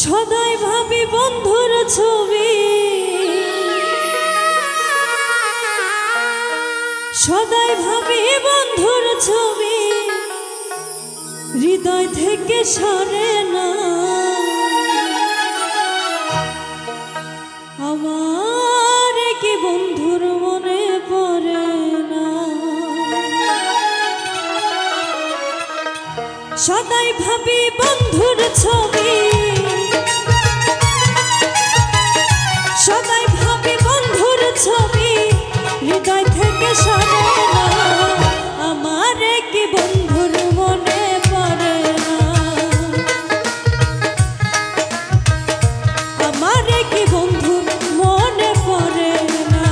সদাই ভাবি বন্ধুর ছবি, সদাই ভাবি বন্ধুর ছবি, হৃদয় থেকে সরে না। আমার কি বন্ধুর মনে পড়ে না। সদাই ভাবি বন্ধুর ছবি, সদাই ভাবি বন্ধুর ছবি, হৃদয় থেকে সরে না। আমার কি বন্ধুর মনে পড়ে না। আমার কি বন্ধুর মনে পড়ে না।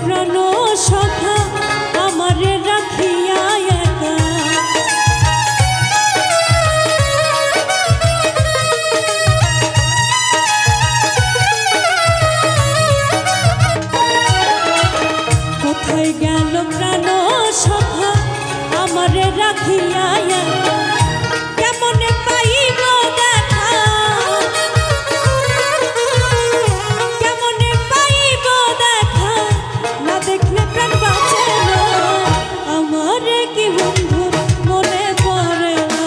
প্রাণ সখা আমারে রাখিয়া একা, কোথায় গেল প্রাণ সখা আমারে রাখিয়া একা। কেমনে পাইব দেখা, কেমনে পাইব দেখা, না দেখলে প্রাণ বাঁচে না। আমার কি বন্ধুর মনে পড়ে না।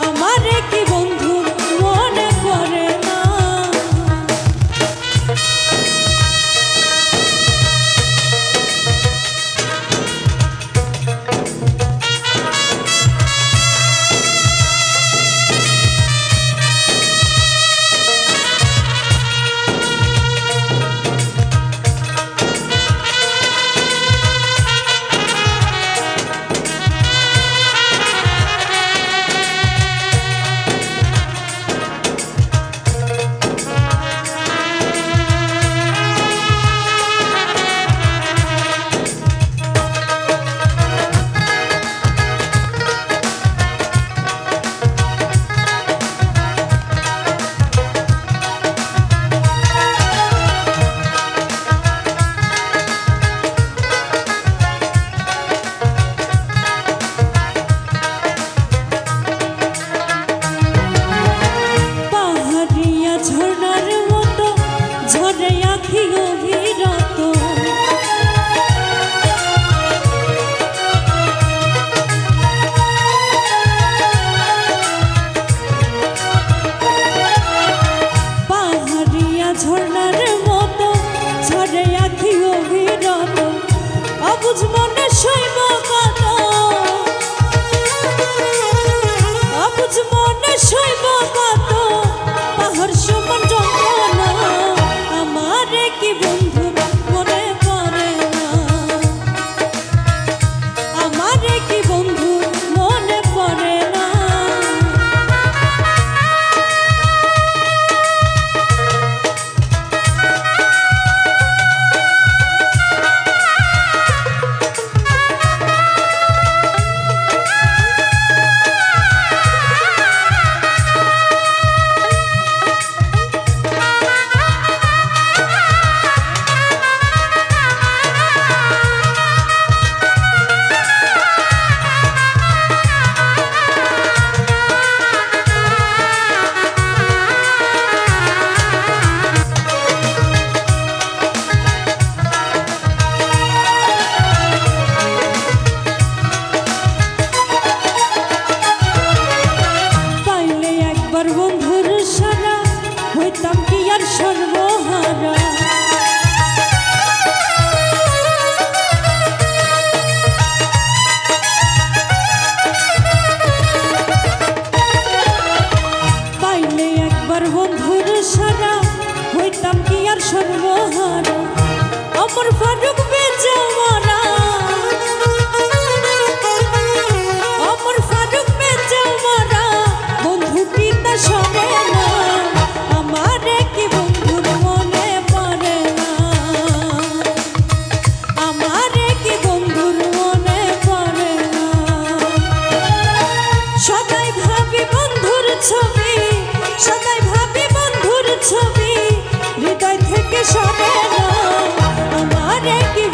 আমার কি বন্ধুর মনে পড়ে না। সরে না, আমারে কি